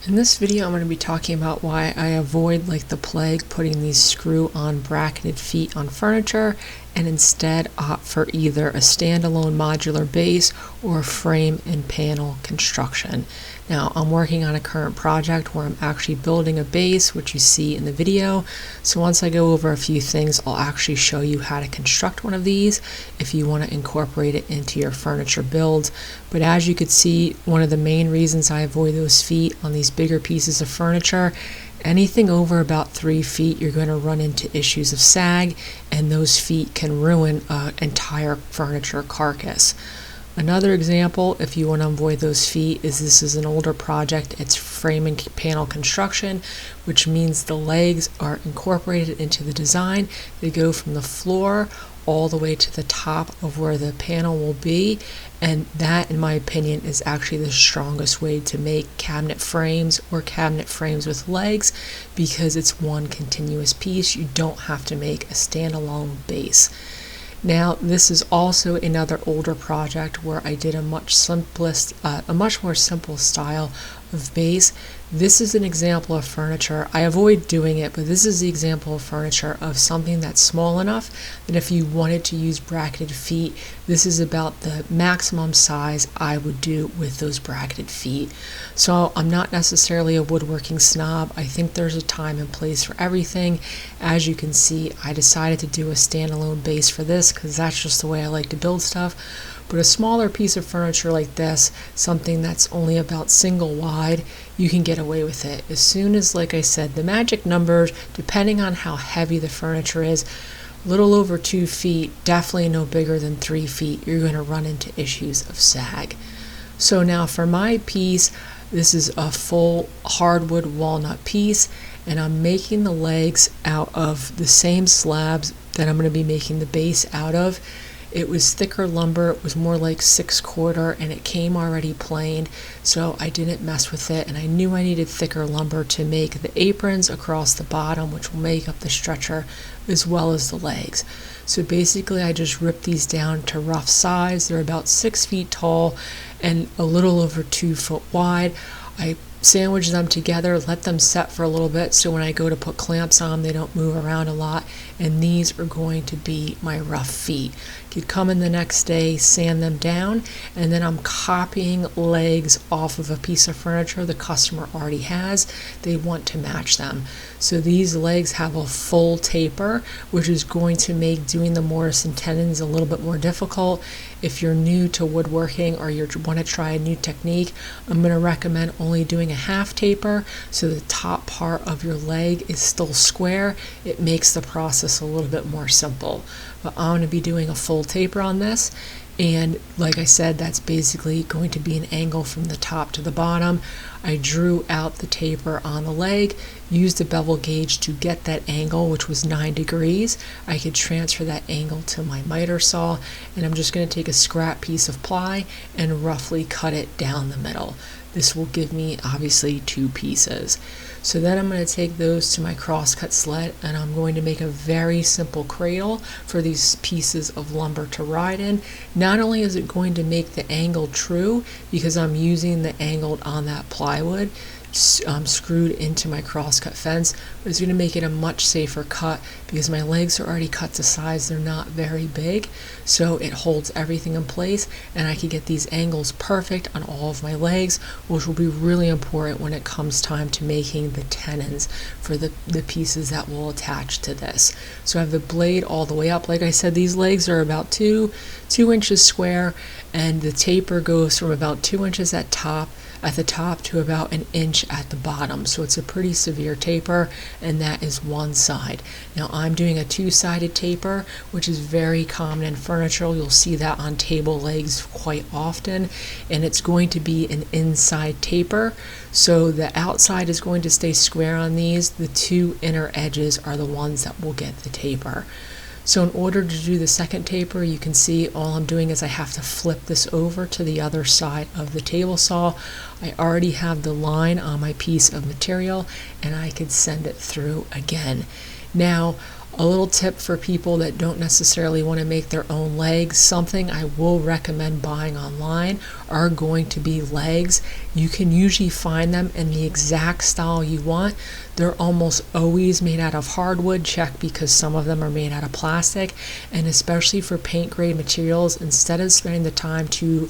In this video, I'm going to be talking about why I avoid, like the plague, putting these screw-on bracketed feet on furniture and instead opt for either a standalone modular base or a frame and panel construction. Now, I'm working on a current project where I'm actually building a base, which you see in the video. So once I go over a few things, I'll actually show you how to construct one of these if you want to incorporate it into your furniture builds. But as you could see, one of the main reasons I avoid those feet on these bigger pieces of furniture, anything over about 3 feet, you're going to run into issues of sag, and those feet can ruin an entire furniture carcass. Another example, if you want to avoid those feet, is this is an older project. It's frame and panel construction, which means the legs are incorporated into the design. They go from the floor all the way to the top of where the panel will be, and that, in my opinion, is actually the strongest way to make cabinet frames or cabinet frames with legs, because it's one continuous piece. You don't have to make a standalone base. Now, this is also another older project where I did a much more simple style of base. This is an example of furniture. I avoid doing it, but this is the example of furniture of something that's small enough that if you wanted to use bracketed feet, this is about the maximum size I would do with those bracketed feet. So I'm not necessarily a woodworking snob. I think there's a time and place for everything. As you can see, I decided to do a standalone base for this because that's just the way I like to build stuff. But a smaller piece of furniture like this, something that's only about single wide, you can get away with it. As soon as, like I said, the magic numbers, depending on how heavy the furniture is, a little over 2 feet, definitely no bigger than 3 feet, you're going to run into issues of sag. So now for my piece, this is a full hardwood walnut piece, and I'm making the legs out of the same slabs that I'm going to be making the base out of. It was thicker lumber. It was more like 6/4, and it came already planed, so I didn't mess with it, and I knew I needed thicker lumber to make the aprons across the bottom, which will make up the stretcher, as well as the legs. So basically I just ripped these down to rough size. They're about 6 feet tall and a little over 2 foot wide. I sandwich them together, let them set for a little bit, so when I go to put clamps on, they don't move around a lot, and these are going to be my rough feet. You come in the next day, sand them down, and then I'm copying legs off of a piece of furniture the customer already has. They want to match them. So these legs have a full taper, which is going to make doing the mortise and tenons a little bit more difficult. If you're new to woodworking or you want to try a new technique, I'm going to recommend only doing a half taper, so the top part of your leg is still square. It makes the process a little bit more simple. But I'm going to be doing a full taper on this, and like I said, that's basically going to be an angle from the top to the bottom. I drew out the taper on the leg, used a bevel gauge to get that angle, which was 9 degrees. I could transfer that angle to my miter saw, and I'm just going to take a scrap piece of ply and roughly cut it down the middle. This will give me obviously 2 pieces. So then I'm going to take those to my crosscut sled, and I'm going to make a very simple cradle for these pieces of lumber to ride in. Not only is it going to make the angle true, because I'm using the angled on that plywood screwed into my crosscut fence, but it's going to make it a much safer cut because my legs are already cut to size. They're not very big, so it holds everything in place, and I can get these angles perfect on all of my legs, which will be really important when it comes time to making the tenons for the pieces that will attach to this. So I have the blade all the way up. Like I said, these legs are about 2 inches square, and the taper goes from about 2 inches at the top to about 1 inch at the bottom. So it's a pretty severe taper, and that is one side. Now I'm doing a 2-sided taper, which is very common in furniture. You'll see that on table legs quite often, and it's going to be an inside taper. So the outside is going to stay square on these. The 2 inner edges are the ones that will get the taper. So in order to do the second taper, you can see all I'm doing is I have to flip this over to the other side of the table saw. I already have the line on my piece of material, and I could send it through again. Now, A little tip for people that don't necessarily want to make their own legs, something I will recommend buying online are going to be legs. You can usually find them in the exact style you want. They're almost always made out of hardwood, check because some of them are made out of plastic, and especially for paint grade materials, instead of spending the time to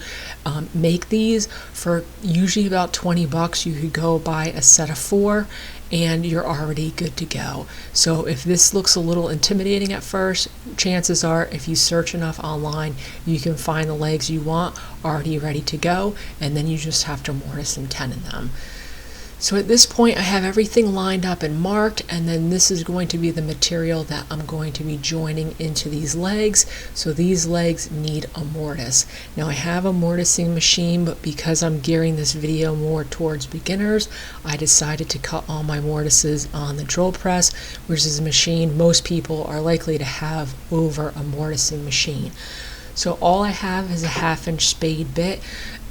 make these, for usually about 20 bucks, you could go buy a set of 4 and you're already good to go. So if this looks a little intimidating at first, chances are if you search enough online, you can find the legs you want already ready to go, and then you just have to mortise and tenon them. So at this point I have everything lined up and marked, and then this is going to be the material that I'm going to be joining into these legs. So these legs need a mortise. Now I have a mortising machine, but because I'm gearing this video more towards beginners, I decided to cut all my mortises on the drill press, which is a machine most people are likely to have over a mortising machine. So all I have is a 1/2-inch spade bit,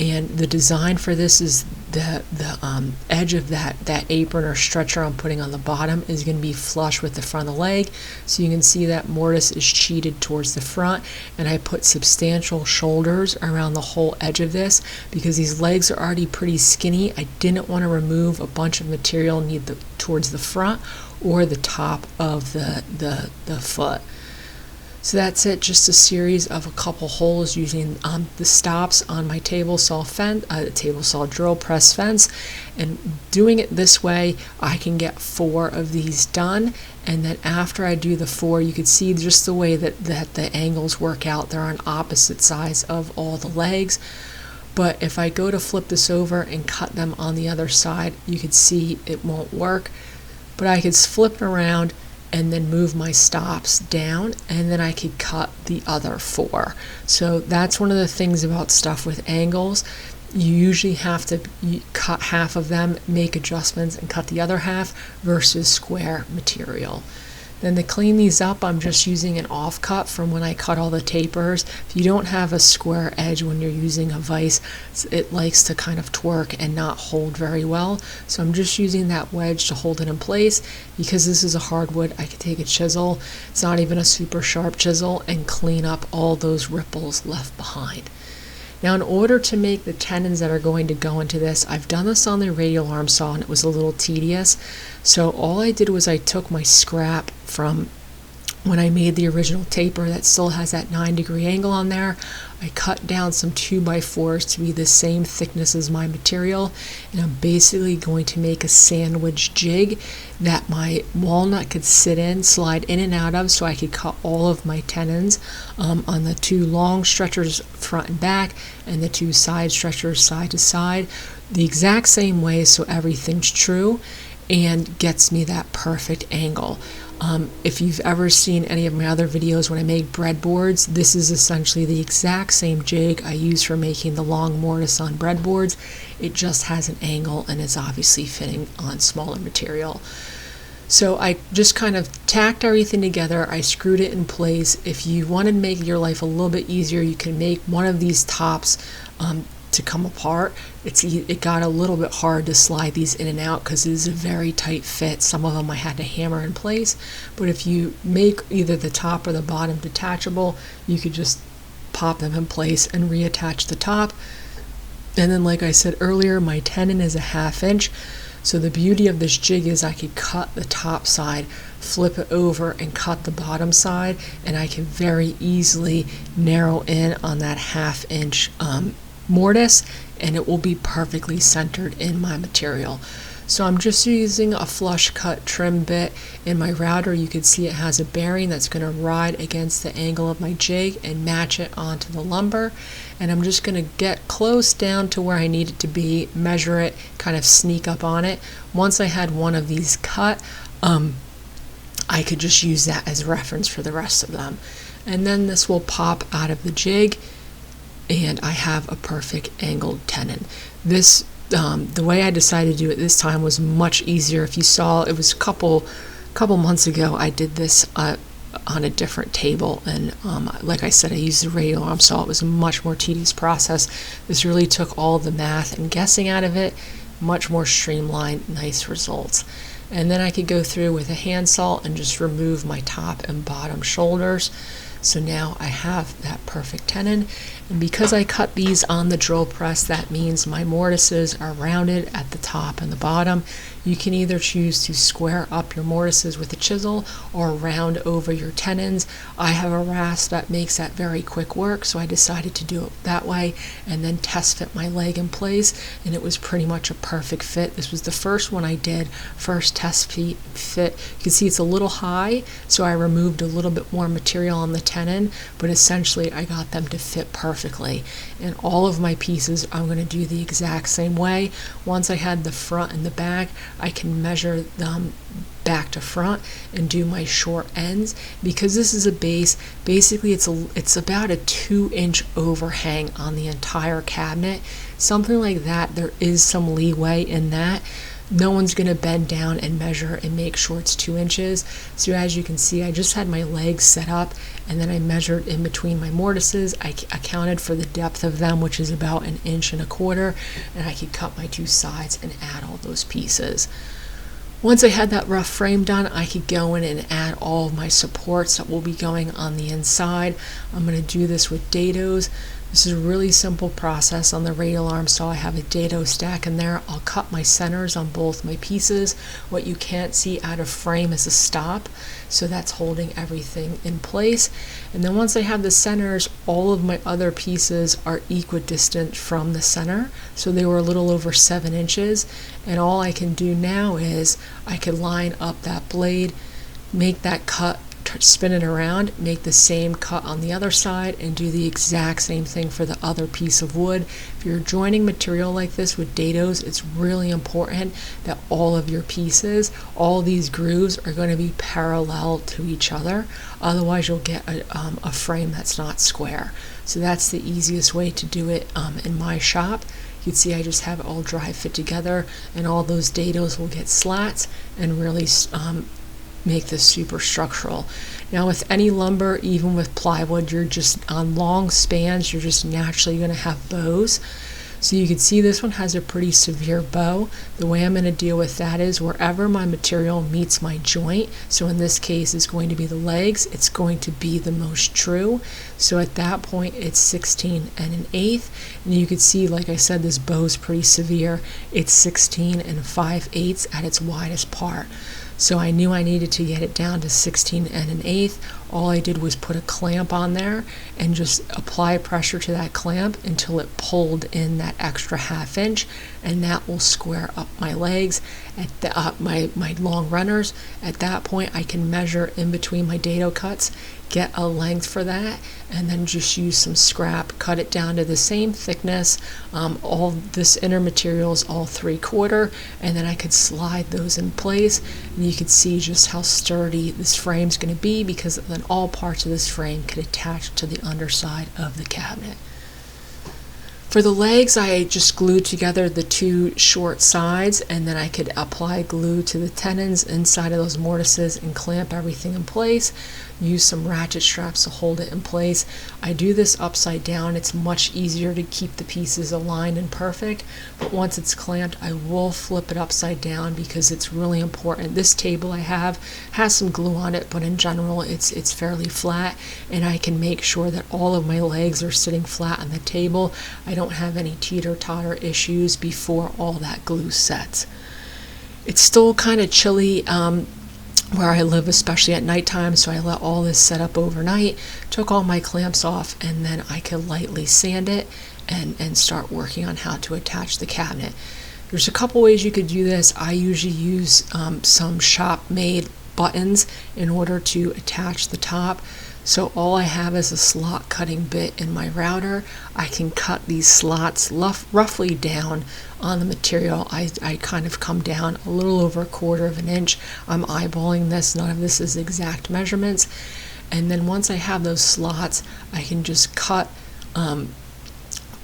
and the design for this is the edge of that apron or stretcher I'm putting on the bottom is going to be flush with the front of the leg. So you can see that mortise is cheated towards the front, and I put substantial shoulders around the whole edge of this because these legs are already pretty skinny. I didn't want to remove a bunch of material towards the front or the top of the foot. So that's it, just a series of a couple holes using the stops on my table saw drill press fence, and doing it this way I can get 4 of these done. And then after I do the 4, you can see just the way that the angles work out. They're on opposite sides of all the legs. But if I go to flip this over and cut them on the other side, you can see it won't work. But I could flip it around and then move my stops down, and then I could cut the other 4. So that's one of the things about stuff with angles. You usually have to cut half of them, make adjustments, and cut the other half versus square material. Then to clean these up, I'm just using an offcut from when I cut all the tapers. If you don't have a square edge when you're using a vise, it likes to kind of twerk and not hold very well. So I'm just using that wedge to hold it in place. Because this is a hardwood, I could take a chisel, it's not even a super sharp chisel, and clean up all those ripples left behind. Now in order to make the tenons that are going to go into this, I've done this on the radial arm saw and it was a little tedious. So all I did was I took my scrap from when I made the original taper that still has that 9-degree angle on there. I cut down some 2x4s to be the same thickness as my material, and I'm basically going to make a sandwich jig that my walnut could sit in, slide in and out of, so I could cut all of my tenons on the 2 long stretchers front and back, and the 2 side stretchers side to side, the exact same way so everything's true and gets me that perfect angle. If you've ever seen any of my other videos when I make breadboards, this is essentially the exact same jig I use for making the long mortise on breadboards. It just has an angle and is obviously fitting on smaller material. So I just kind of tacked everything together. I screwed it in place. If you want to make your life a little bit easier, you can make one of these tops to come apart. It got a little bit hard to slide these in and out because it is a very tight fit. Some of them I had to hammer in place, but if you make either the top or the bottom detachable, you could just pop them in place and reattach the top. And then, like I said earlier, my tenon is a 1/2 inch. So the beauty of this jig is I could cut the top side, flip it over, and cut the bottom side, and I can very easily narrow in on that 1/2 inch mortise, and it will be perfectly centered in my material. So I'm just using a flush cut trim bit. In my router you can see it has a bearing that's going to ride against the angle of my jig and match it onto the lumber, and I'm just going to get close down to where I need it to be, measure it, kind of sneak up on it. Once I had one of these cut, I could just use that as reference for the rest of them, and then this will pop out of the jig and I have a perfect angled tenon. This the way I decided to do it this time was much easier. If you saw, it was a couple months ago I did this on a different table, and like I said, I used the radial arm saw. It was a much more tedious process. This really took all the math and guessing out of it, much more streamlined, nice results. And then I could go through with a hand saw and just remove my top and bottom shoulders. So now I have that perfect tenon. And because I cut these on the drill press, that means my mortises are rounded at the top and the bottom. You can either choose to square up your mortises with a chisel or round over your tenons. I have a rasp that makes that very quick work, so I decided to do it that way and then test fit my leg in place, and it was pretty much a perfect fit. This was the first one I did, first test fit. You can see it's a little high, so I removed a little bit more material on the tenon, but essentially I got them to fit perfectly. And all of my pieces I'm going to do the exact same way. Once I had the front and the back, I can measure them back to front and do my short ends. Because this is a base, basically it's about a 2-inch overhang on the entire cabinet, something like that. There is some leeway in that. No one's going to bend down and measure and make sure it's 2 inches. So as you can see, I just had my legs set up and then I measured in between my mortises. I accounted for the depth of them, which is about 1.25 inches, and I could cut my 2 sides and add all those pieces. Once I had that rough frame done, I could go in and add all of my supports that will be going on the inside. I'm going to do this with dados. This is a really simple process on the radial arm saw. I have a dado stack in there. I'll cut my centers on both my pieces. What you can't see out of frame is a stop, so that's holding everything in place. And then once I have the centers, all of my other pieces are equidistant from the center, so they were a little over 7 inches. And all I can do now is I can line up that blade, make that cut, spin it around, make the same cut on the other side, and do the exact same thing for the other piece of wood. If you're joining material like this with dados, it's really important that all of your pieces, all these grooves are going to be parallel to each other. Otherwise you'll get a frame that's not square. So that's the easiest way to do it in my shop. You can see I just have it all dry fit together, and all those dados will get slats and really make this super structural. Now with any lumber, even with plywood, you're just on long spans, you're just naturally going to have bows. So you can see this one has a pretty severe bow. The way I'm going to deal with that is wherever my material meets my joint, so in this case it's going to be the legs, it's going to be the most true. So at that point it's 16 1/8, and you can see, like I said, this bow is pretty severe. It's 16 5/8 at its widest part. So I knew I needed to get it down to 16 1/8. All I did was put a clamp on there and just apply pressure to that clamp until it pulled in that extra 1/2 inch, and that will square up my legs at my long runners. At that point I can measure in between my dado cuts, get a length for that, and then just use some scrap, cut it down to the same thickness. All this inner material is all 3/4, and then I could slide those in place, and you can see just how sturdy this frame's going to be, because then all parts of this frame could attach to the underside of the cabinet. For the legs, I just glued together the 2 short sides, and then I could apply glue to the tenons inside of those mortises and clamp everything in place. Use some ratchet straps to hold it in place. I do this upside down. It's much easier to keep the pieces aligned and perfect, but once it's clamped, I will flip it upside down because it's really important. This table I have has some glue on it, but in general it's fairly flat, and I can make sure that all of my legs are sitting flat on the table. I don't have any teeter-totter issues before all that glue sets. It's still kind of chilly where I live, especially at nighttime, so I let all this set up overnight, took all my clamps off, and then I could lightly sand it and start working on how to attach the cabinet. There's a couple ways you could do this. I usually use some shop-made buttons in order to attach the top. So all I have is a slot cutting bit in my router. I can cut these slots roughly down on the material. I kind of come down a little over 1/4 inch. I'm eyeballing this, none of this is exact measurements. And then once I have those slots, I can just cut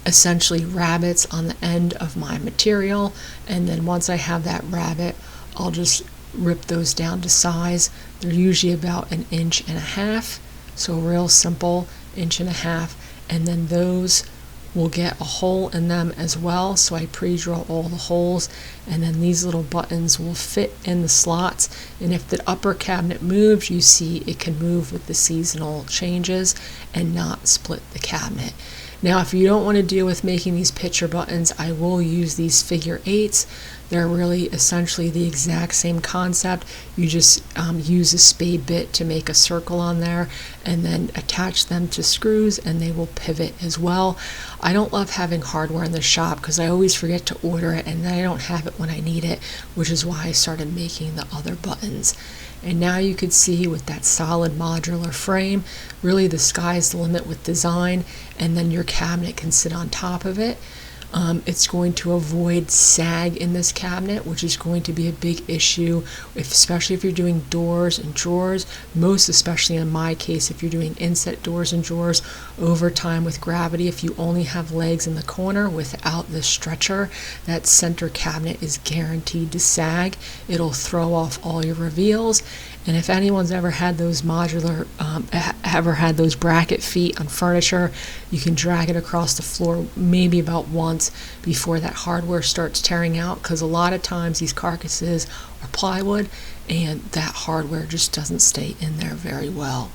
essentially rabbets on the end of my material, and then once I have that rabbet, I'll just rip those down to size. They're usually about 1.5 inches, so real simple, 1.5 inches, and then those will get a hole in them as well, so I pre-drill all the holes, and then these little buttons will fit in the slots. And if the upper cabinet moves, you see it can move with the seasonal changes and not split the cabinet. Now, if you don't want to deal with making these picture buttons, I will use these figure 8s. They're really essentially the exact same concept. You just use a spade bit to make a circle on there and then attach them to screws, and they will pivot as well. I don't love having hardware in the shop because I always forget to order it and then I don't have it when I need it, which is why I started making the other buttons. And now you can see with that solid modular frame, really the sky's the limit with design, and then your cabinet can sit on top of it. It's going to avoid sag in this cabinet, which is going to be a big issue, especially if you're doing doors and drawers, most especially in my case if you're doing inset doors and drawers. Over time with gravity, if you only have legs in the corner without the stretcher, that center cabinet is guaranteed to sag. It'll throw off all your reveals. And if anyone's ever had those bracket feet on furniture, you can drag it across the floor maybe about once before that hardware starts tearing out, because a lot of times these carcasses are plywood and that hardware just doesn't stay in there very well.